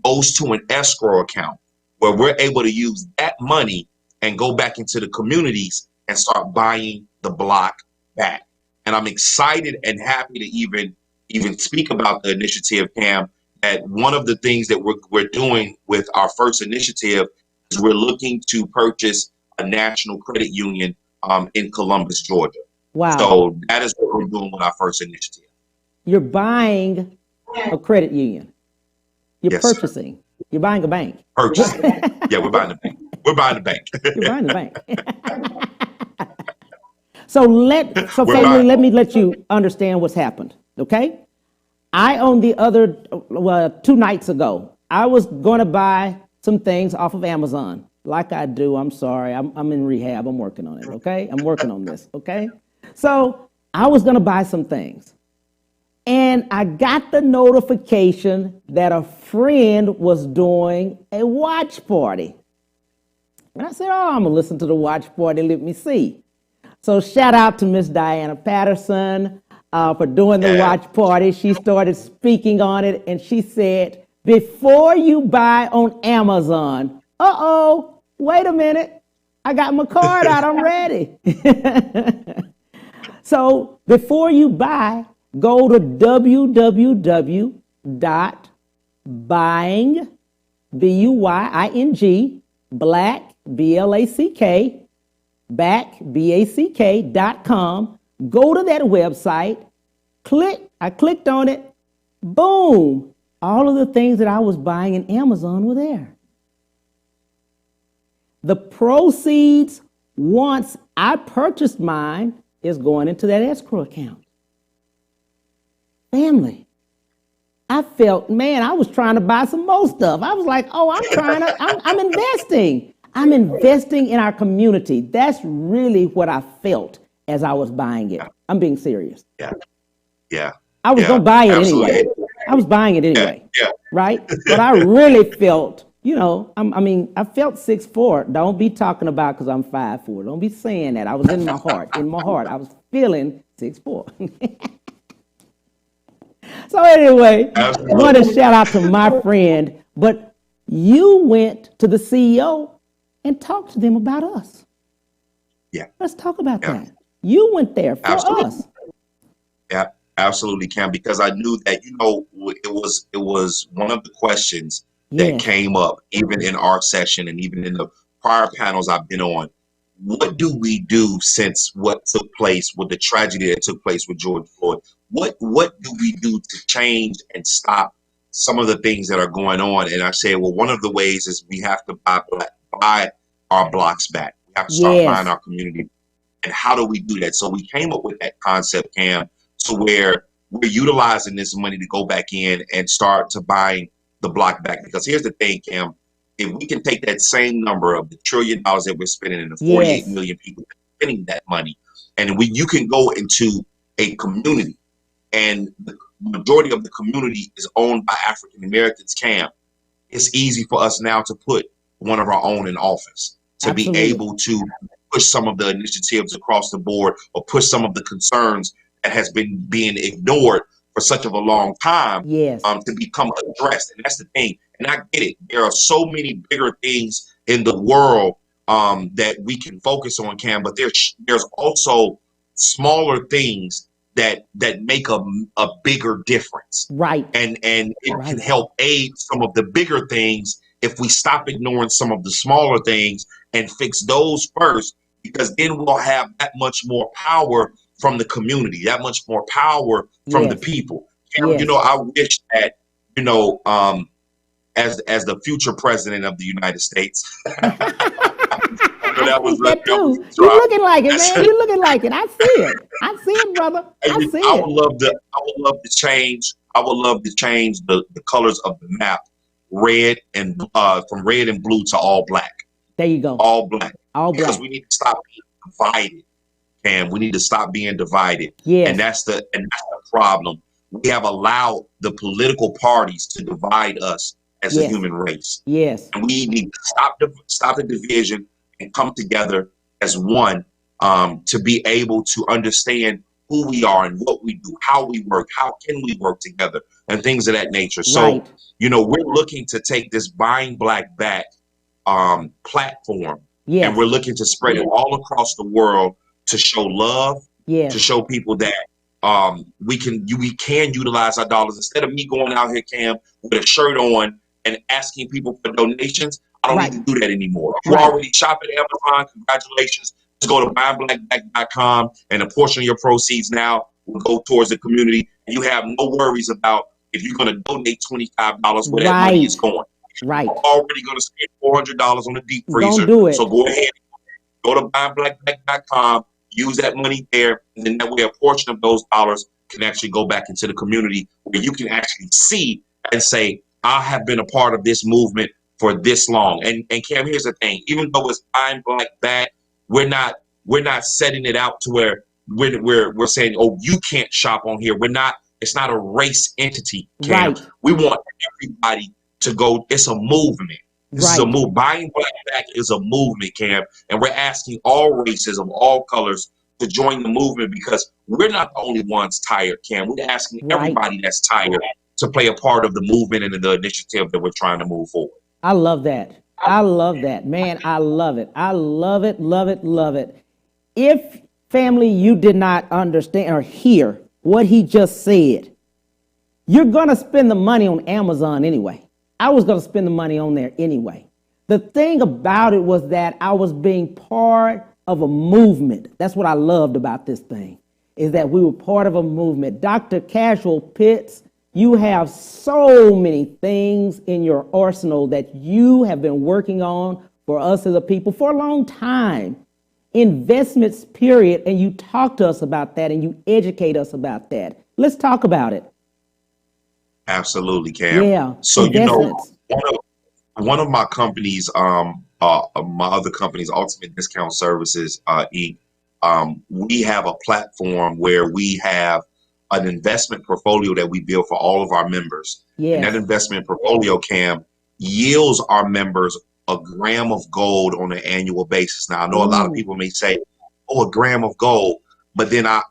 goes to an escrow account where we're able to use that money and go back into the communities and start buying the block back. And I'm excited and happy to even speak about the initiative, Cam, that one of the things that we're doing with our first initiative is we're looking to purchase a national credit union in Columbus, Georgia. Wow. So that is what we're doing with our first initiative. You're buying a credit union. You're purchasing. Sir. You're buying a bank. Purchasing. Yeah, we're buying the bank. We're buying the bank. You're buying the bank. So family, let me let you understand what's happened, okay? On the other, 2 nights ago, I was going to buy some things off of Amazon, like I do. I'm sorry, I'm in rehab. I'm working on it, okay? I'm working on this, okay? So I was going to buy some things, and I got the notification that a friend was doing a watch party. And I said, I'm going to listen to the watch party. Let me see. So shout out to Miss Diana Patterson for doing the watch party. She started speaking on it, and she said, before you buy on Amazon, wait a minute. I got my card out. I'm ready. So before you buy, go to www.buying, B-U-Y-I-G, black, B-L-A-C-K, back, BACK.com. Go to that website, I clicked on it, boom, all of the things that I was buying in Amazon were there. The proceeds, once I purchased mine, is going into that escrow account. Family. I felt, man, I was trying to buy some more stuff. I was like, oh, I'm investing. I'm investing in our community. That's really what I felt as I was buying it. I'm being serious. Yeah. I was going to buy it anyway. I was buying it anyway. Right? But I really felt, I felt 6'4". Don't be talking about because I'm 5'4". Don't be saying that. I was in my heart. In my heart, I was feeling 6'4". So anyway, I want to shout out to my friend. But you went to the CEO and talked to them about us. Yeah. Let's talk about that. You went there for us. Yeah, absolutely, Cam, because I knew that, it was one of the questions that came up even in our session and even in the prior panels I've been on. What do we do since what took place with the tragedy that took place with George Floyd? What do we do to change and stop some of the things that are going on? And I said, well, one of the ways is we have to buy our blocks back. We have to start buying our community. And how do we do that? So we came up with that concept, Cam, to where we're utilizing this money to go back in and start to buying the block back. Because here's the thing, Cam, if we can take that same number of the $1 trillion that we're spending and the 48 million people spending that money, and you can go into a community and the majority of the community is owned by African Americans, Cam, it's easy for us now to put one of our own in office, to be able to push some of the initiatives across the board or push some of the concerns that has been being ignored for such of a long time to become addressed. And that's the thing. And I get it. There are so many bigger things in the world that we can focus on, Cam, but there's also smaller things that make a bigger difference. Right. And it can help aid some of the bigger things if we stop ignoring some of the smaller things and fix those first, because then we'll have that much more power from the community, that much more power from the people. And, I wish that, as the future president of the United States, that was you're looking like it, man. You're looking like it. I see it. I see it, brother. I see it. I would love to change the colors of the map, red and from red and blue to all black. There you go. All black. All black. Because we need to stop being divided. And we need to stop being divided. Yes. And that's the problem. We have allowed the political parties to divide us as a human race. Yes. And we need to stop the division and come together as one to be able to understand who we are and what we do, how we work, how can we work together, and things of that nature. So, we're looking to take this Buying Black Back platform, and we're looking to spread it all across the world to show love, to show people that we can utilize our dollars. Instead of me going out here, Cam, with a shirt on and asking people for donations, I don't need to do that anymore. If you already shop at Amazon, congratulations. Just go to buyingblackback.com, and a portion of your proceeds now will go towards the community. And you have no worries about if you're going to donate $25, where that money is going. Right. You're already going to spend $400 on a deep freezer. Don't do it. So go ahead, go to buyingblackback.com, use that money there, and then that way a portion of those dollars can actually go back into the community where you can actually see and say, I have been a part of this movement for this long. And Cam, here's the thing: even though it's Buying Black Back, we're not setting it out to where we're saying, oh, you can't shop on here. It's not a race entity, Cam. We want everybody to go. It's a movement. This is a move. Buying Black Back is a movement, Cam, and we're asking all races of all colors to join the movement, because we're not the only ones tired, Cam. We're asking everybody that's tired to play a part of the movement and the initiative that we're trying to move forward. I love that. I love that, man. I love it. I love it, love it, love it. If, family, you did not understand or hear what he just said, you're going to spend the money on Amazon anyway. I was going to spend the money on there anyway. The thing about it was that I was being part of a movement. That's what I loved about this thing, is that we were part of a movement. Dr. Casual Pitts, you have so many things in your arsenal that you have been working on for us as a people for a long time. investments, period. And you talk to us about that and you educate us about that. Let's talk about it. Absolutely, Cam. Yeah. So, investments. One of my companies, my other companies, Ultimate Discount Services, Inc. We have a platform where we have an investment portfolio that we build for all of our members. And that investment portfolio, Cam, yields our members a gram of gold on an annual basis. Now, I know a lot of people may say, "Oh, a gram of gold," but then I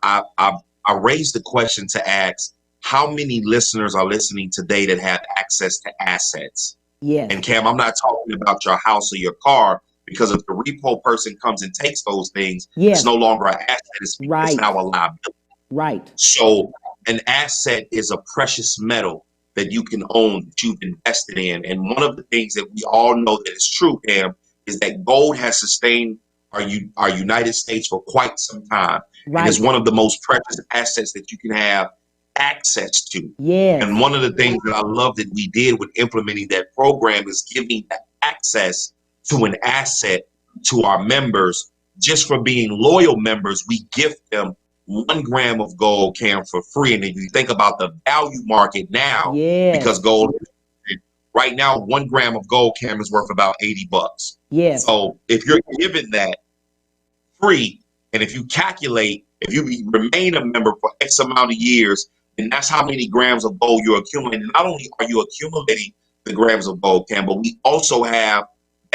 raised the question to ask, how many listeners are listening today that have access to assets? Yes. And Cam, I'm not talking about your house or your car, because if the repo person comes and takes those things, it's no longer an asset, it's now a liability. Right. So an asset is a precious metal that you can own, that you've invested in. And one of the things that we all know that is true, Cam, is that gold has sustained our United States for quite some time. Right. It is one of the most precious assets that you can have access to. Yes. And one of the things that I love that we did with implementing that program is giving access to an asset to our members. Just for being loyal members, we gift them 1 gram of gold, Cam, for free. And if you think about the value market now, because gold right now, 1 gram of gold, Cam, is worth about $80. Yes. So if you're given that free, and if you calculate, if you remain a member for X amount of years, and that's how many grams of gold you're accumulating. Not only are you accumulating the grams of gold, Cam, but we also have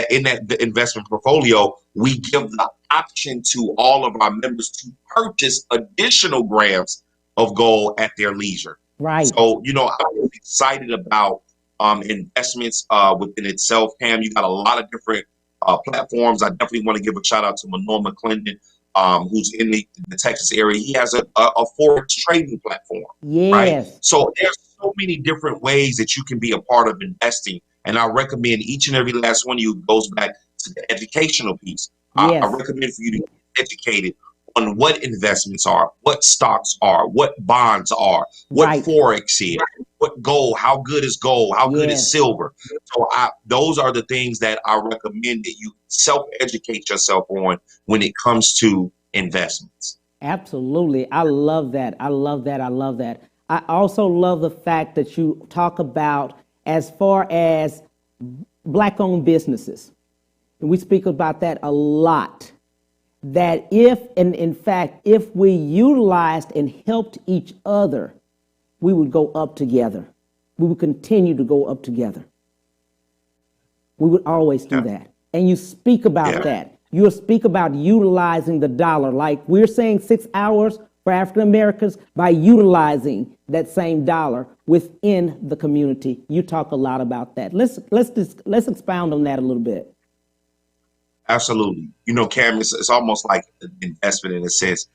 in the investment portfolio, we give the option to all of our members to purchase additional grams of gold at their leisure. Right. So, I'm excited about investments within itself, Cam. You got a lot of different platforms. I definitely want to give a shout out to Manoa McClendon, who's in the Texas area. He has a Forex trading platform. Yes. Right. So there's so many different ways that you can be a part of investing. And I recommend each and every last one of you goes back to the educational piece. Yes. I recommend for you to get educated on what investments are, what stocks are, what bonds are, what Forex is, what gold, how good is gold, how good is silver. So those are the things that I recommend that you self-educate yourself on when it comes to investments. Absolutely. I love that. I love that. I love that. I also love the fact that you talk about as far as Black-owned businesses. And we speak about that a lot. That in fact, if we utilized and helped each other, we would go up together. We would continue to go up together. We would always do that. And you speak about that. You'll speak about utilizing the dollar. Like we're saying 6 hours for African Americans by utilizing that same dollar within the community. You talk a lot about that. Let's expound on that a little bit. Absolutely. Cam, it's almost like an investment in a sense.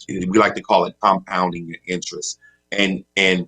We like to call it compounding your interest. And in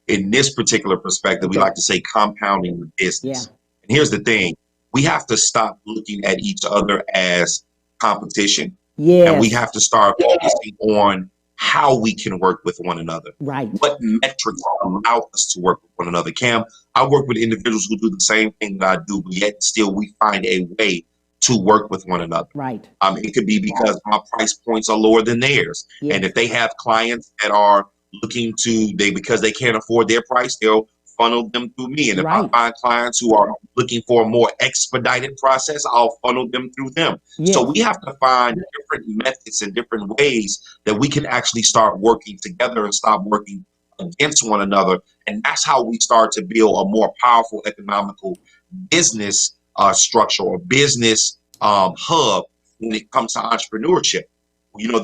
this particular perspective, we like to say compounding the business. Yeah. And here's the thing. We have to stop looking at each other as competition. Yes. And we have to start focusing on how we can work with one another. Right. What metrics allow us to work with one another. Cam, I work with individuals who do the same thing that I do, but yet still we find a way to work with one another. Right. It could be because my price points are lower than theirs. Yes. And if they have clients that are looking because they can't afford their price, they'll funnel them through me. And if I find clients who are looking for a more expedited process, I'll funnel them through them. Yes. So we have to find different methods and different ways that we can actually start working together and stop working against one another. And that's how we start to build a more powerful economical business structure or business hub when it comes to entrepreneurship.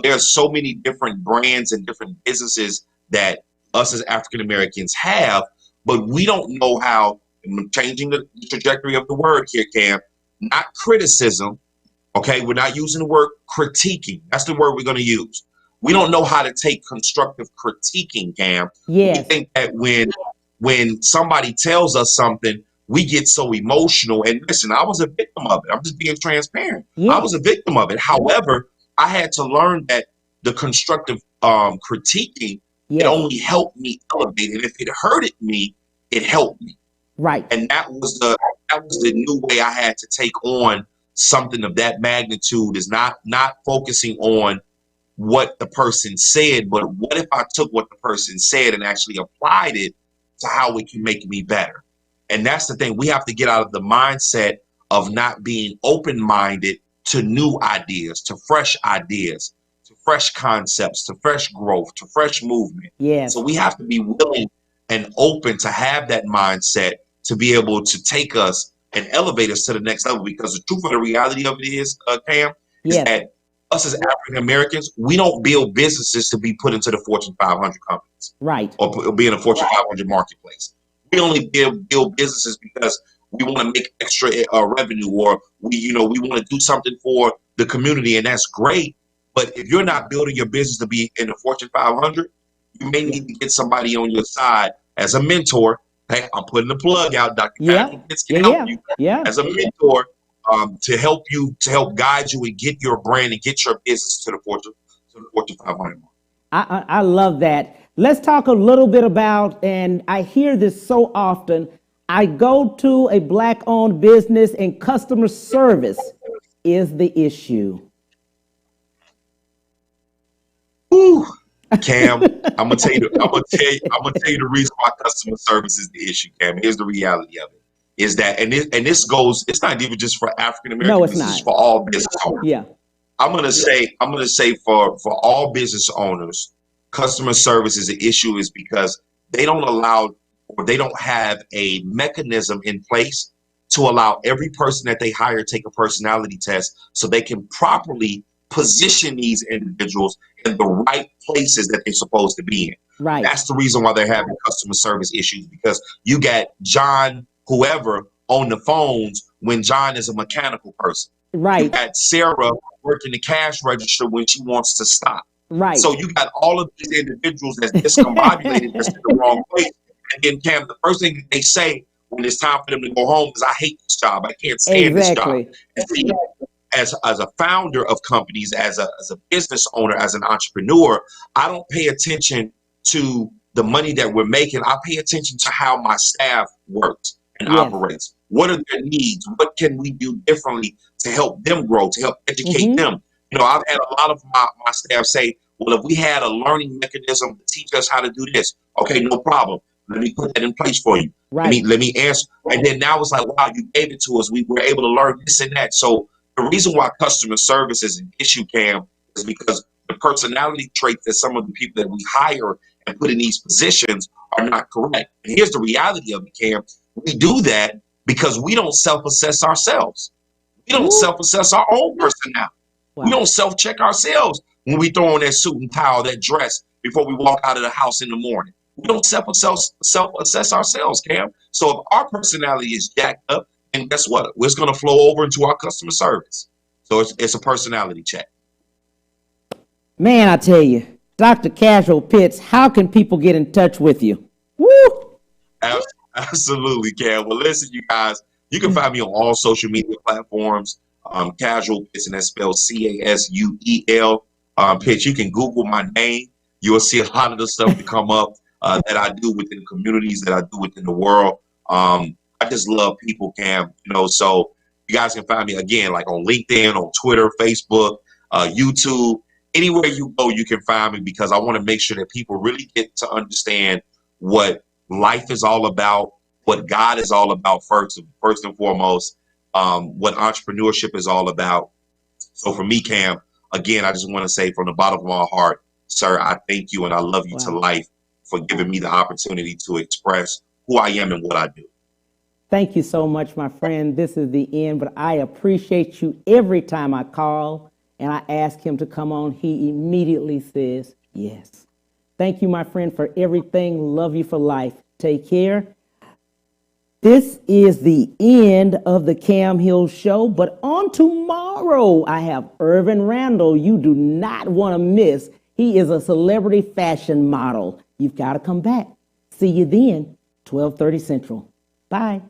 There's so many different brands and different businesses that us as African Americans have, but we don't know how. I'm changing the trajectory of the word here, Cam. Not criticism. Okay, we're not using the word critiquing. That's the word we're going to use. We don't know how to take constructive critiquing, Cam. Yes. We think that when somebody tells us something, we get so emotional. And listen, I was a victim of it. I'm just being transparent. Yeah. I was a victim of it. However, I had to learn that the constructive critiquing, it only helped me elevate. And if it hurted me, it helped me. Right. And that was the new way I had to take on something of that magnitude is not focusing on what the person said, but what if I took what the person said and actually applied it to how it can make me better? And that's the thing. We have to get out of the mindset of not being open-minded to new ideas, to fresh ideas, to fresh concepts, to fresh growth, to fresh movement. Yes. So we have to be willing and open to have that mindset to be able to take us and elevate us to the next level. Because the truth of the reality of it is, Cam, is that us as African Americans, we don't build businesses to be put into the Fortune 500 companies, right, or be in a Fortune 500 marketplace. We only build businesses because we want to make extra revenue, or we want to do something for the community, and that's great. But if you're not building your business to be in the Fortune 500, you may need to get somebody on your side as a mentor. Hey, I'm putting the plug out. Dr. Casual Pitts can help you as a mentor. To help guide you and get your brand and get your business to the Fortune 500 mark. I love that. Let's talk a little bit about, and I hear this so often, I go to a Black-owned business and customer service is the issue. Whew. Cam, I'm gonna tell you the reason why customer service is the issue, Cam. Here's the reality of it. Is that this goes, it's not even just for African Americans, no, it's this not. is for all business owners. Yeah. I'm gonna say for all business owners, customer service is an issue is because they don't allow, or they don't have a mechanism in place to allow every person that they hire take a personality test so they can properly position these individuals in the right places that they're supposed to be in. Right. That's the reason why they're having customer service issues, because you got John whoever on the phones when John is a mechanical person. Right. You got Sarah working the cash register when she wants to stop. Right. So you got all of these individuals that's discombobulated, that's in the wrong place. And then, Cam, the first thing they say when it's time for them to go home is, I hate this job. I can't stand this job. And see, as a founder of companies, as a business owner, as an entrepreneur, I don't pay attention to the money that we're making. I pay attention to how my staff works and operates. What are their needs? What can we do differently to help them grow, to help educate them? You know, I've had a lot of my staff say, well, if we had a learning mechanism to teach us how to do this, okay, no problem. Let me put that in place for you. Right. Let me answer. And then now it's like, wow, you gave it to us. We were able to learn this and that. So the reason why customer service is an issue, Cam, is because the personality traits that some of the people that we hire and put in these positions are not correct. And here's the reality of it, Cam. We do that because we don't self-assess ourselves. We don't self-assess our own personnel. Wow. We don't self-check ourselves when we throw on that suit and tie or that dress before we walk out of the house in the morning. We don't self-assess ourselves, Cam. So if our personality is jacked up, and guess what? It's going to flow over into our customer service. So it's a personality check. Man, I tell you, Dr. Casual Pitts, how can people get in touch with you? Woo! Absolutely, Cam. Well, listen, you guys, you can find me on all social media platforms. Casual Pitts, and that's spelled CASUEL Pitts. You can Google my name. You'll see a lot of the stuff that come up that I do within communities, that I do within the world. I just love people, Cam. You know, so you guys can find me again, like on LinkedIn, on Twitter, Facebook, YouTube. Anywhere you go, you can find me, because I want to make sure that people really get to understand what life is all about, what God is all about first and foremost, what entrepreneurship is all about. So for me, Cam, again, I just want to say from the bottom of my heart, sir, I thank you and I love you to life for giving me the opportunity to express who I am and what I do. Thank you so much, my friend. This is the end, but I appreciate you every time I call and I ask him to come on. He immediately says yes. Thank you, my friend, for everything. Love you for life. Take care. This is the end of the Cam Hill Show, but on tomorrow, I have Irvin Randall. You do not want to miss. He is a celebrity fashion model. You've got to come back. See you then, 12:30 Central. Bye.